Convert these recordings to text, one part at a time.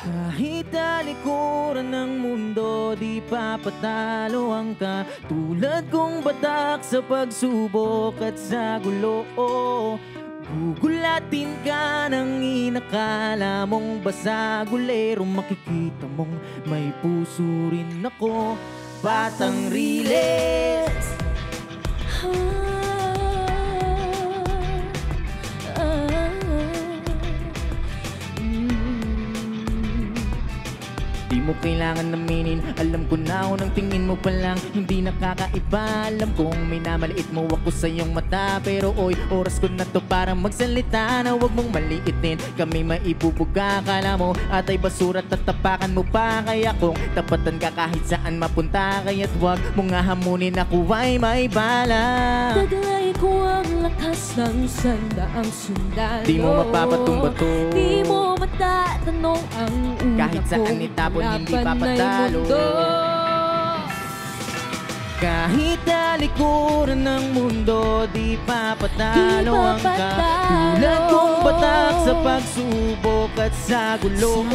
Kahit talikuran ng mundo, di papatalo ang katulad kong batak sa pagsubok at sa gulo. Gugulatin ka ng inakala mong basagulero, makikita mong may puso rin ako, batang riles. Di mo kailangan naminin, alam ko na unang tingin mo pa lang hindi nakakaiba. Alam kong minamaliit mo ako sa iyong mata, pero oy, oras ko na to para magsalita na huwag mong maliitin. Kami maibubuga, akala mo at ay basura, tatapakan mo pa. Kaya kung tapatan ka kahit saan mapunta, kaya't huwag mong hahamunin, ako ay may bala. Taglay ko ang lakas ng sandaang sundalo. Di mo mapapatumbato, di mo matatanong ang una kahit saan itapon hindi papatalo. Kahit talikuran ng mundo, di papatalo ang katulad kong batak sa pagsubok at sa gulo.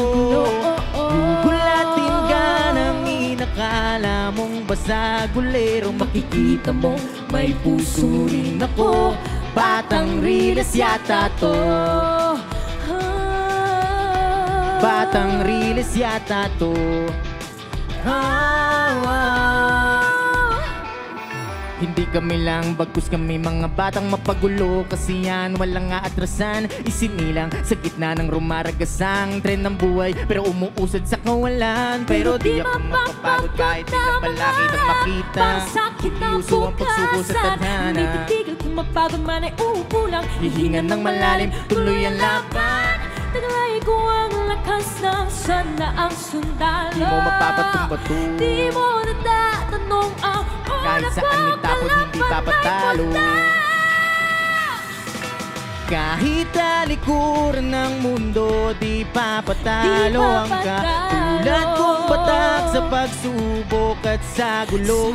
Gugulatin ka ng inakala mong basagulero, makikita mong may puso rin ako, batang riles yata to. Batang riles yata to. Hindi kami lang, bagkus kami mga batang mapagulo. Kasi yan, walang aatrasan, isinilang sa gitna ng rumaraggasang tren ng buhay, pero umuusad sa kawalan. Pero di ako mapapagod kahit di na palagi nang makita. Hindi uso ang pagsuko sa tadhana. Hindi titigil kung mapagod man ay uupo lang. Hihingan ng malalim, tuloy ang laban. Taglay ko ang lakas ng sandaang sundalo. Di mo mapapatumbato, di mo natatanong ang kahit saan itapon hindi papatalo. Kahit talikuran ng mundo, di papatalo ang katulad kong batak sa pagsubok at sa gulo.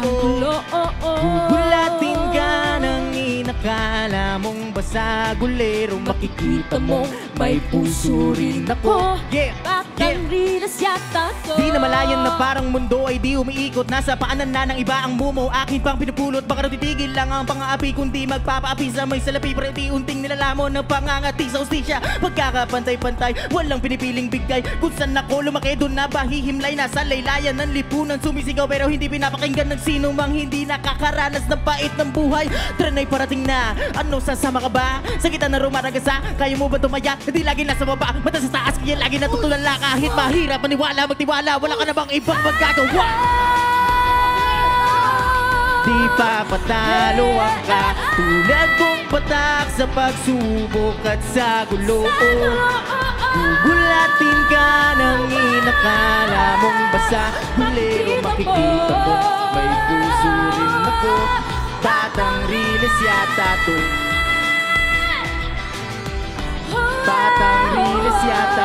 Gugulatin ka ng inakala mong basagulero, makikita mong may puso rin ako. Batang riles yata to. Di na malayan na parang mundo ay di umiikot, nasa paanan na ng iba ang mumo, akin pang pinupulot. Baka titigil lang ang pang-aapi, kundi magpapaapi sa may salapi, pero di unting nilalamon ng pangangati sa ustisya. Pagkakapantay-pantay, walang pinipiling bigay, kung saan ako lumaki doon na bahihimlay. Nasa laylayan ng lipunan sumisigaw, pero hindi pinapakinggan ng sino mang hindi nakakaranas ng pait ng buhay. Tren ay parating na, ano sasama ka ba? Sa kita na rumaragasa, kaya mo ba tumaya? Hindi lagi nasa baba, mata sa taas, kaya lagi natutulala. Kahit mahirap maniwala, magtiwala, wala ka na bang ibang magagawa? Di papatalo ang katulad kong batak sa pagsubok at sa gulo. Gugulatin ka ng inakala mong basagulero, makikita mo may puso rin ako, batang riles yata to. Batang riles yata